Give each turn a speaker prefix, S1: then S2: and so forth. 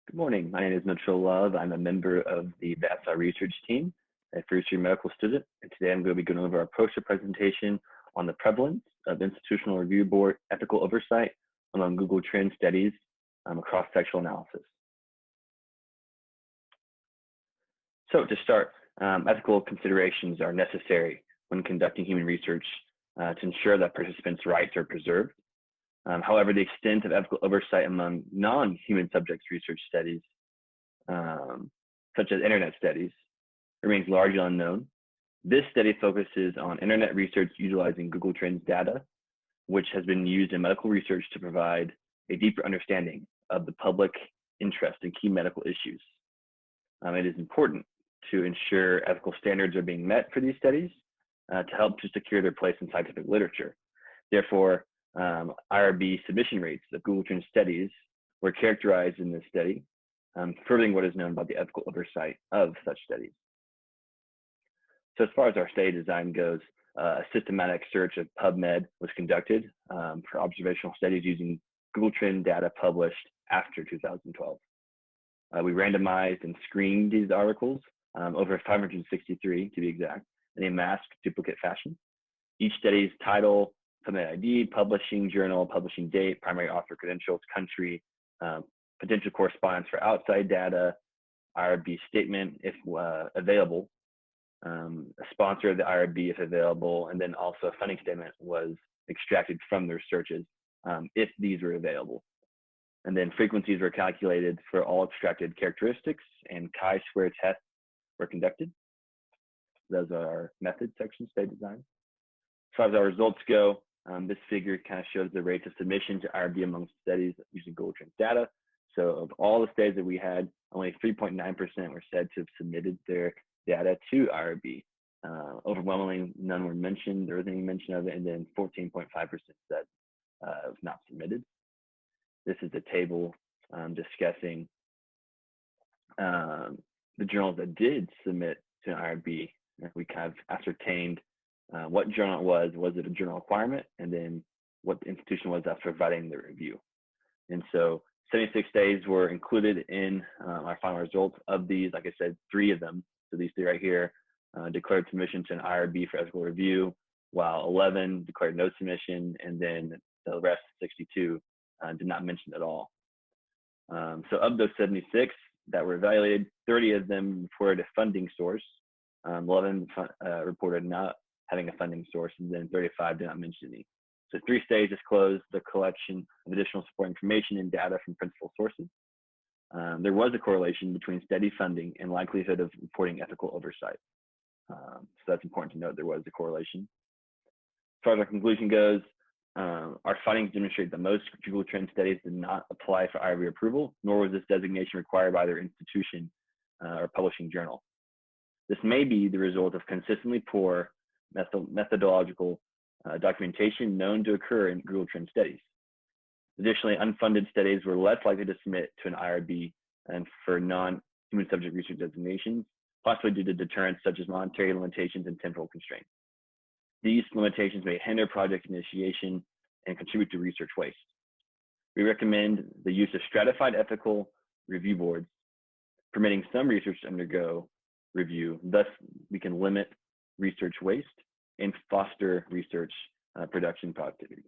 S1: Good morning. My name is Mitchell Love. I'm a member of the VASA research team, a first-year medical student, and today I'm going to be going over our poster presentation on the prevalence of institutional review board ethical oversight among Google Trends studies across sexual analysis. So to start, ethical considerations are necessary when conducting human research to ensure that participants' rights are preserved. However, the extent of ethical oversight among non-human subjects research studies, such as internet studies, remains largely unknown. This study focuses on internet research utilizing Google Trends data, which has been used in medical research to provide a deeper understanding of the public interest in key medical issues. It is important to ensure ethical standards are being met for these studies to help to secure their place in scientific literature. Therefore, IRB submission rates of Google Trends studies were characterized in this study, furthering what is known about the ethical oversight of such studies. So as far as our study design goes, a systematic search of PubMed was conducted for observational studies using Google Trends data published after 2012. We randomized and screened these articles, over 563 to be exact, in a masked duplicate fashion. Each study's title, PubMed ID, publishing journal, publishing date, primary author credentials, country, potential correspondence for outside data, IRB statement if available, a sponsor of the IRB if available, and then also a funding statement was extracted from their searches if these were available. And then frequencies were calculated for all extracted characteristics, and chi-square tests were conducted. Those are our method section, study design. As far as our results go, this figure kind of shows the rates of submission to IRB among studies using Google Trends data. So of all the studies that we had, only 3.9% were said to have submitted their data to IRB. Overwhelmingly, none were mentioned. There wasn't any mention of it, and then 14.5% said was not submitted. This is a table discussing the journals that did submit to an IRB. We kind of ascertained what journal it was it a journal requirement, and then what the institution was that's providing the review. And so 76 studies were included in our final results. Of these, like I said, 3 of them, so these 3 right here, declared submission to an IRB for ethical review, while 11 declared no submission, and then the rest, 62, did not mention at all. So of those 76 that were evaluated, 30 of them reported a funding source, 11 reported not having a funding source, and then 35 did not mention any. So 3 studies disclosed the collection of additional support information and data from principal sources. There was a correlation between study funding and likelihood of reporting ethical oversight. So that's important to note, there was a correlation. As far as our conclusion goes, our findings demonstrate that most Google Trends studies did not apply for IRB approval, nor was this designation required by their institution or publishing journal. This may be the result of consistently poor methodological documentation known to occur in Google Trends studies. Additionally, unfunded studies were less likely to submit to an IRB and for non-human subject research designations, possibly due to deterrents such as monetary limitations and temporal constraints. These limitations may hinder project initiation and contribute to research waste. We recommend the use of stratified ethical review boards, permitting some research to undergo review. Thus, we can limit research waste and foster research production productivity.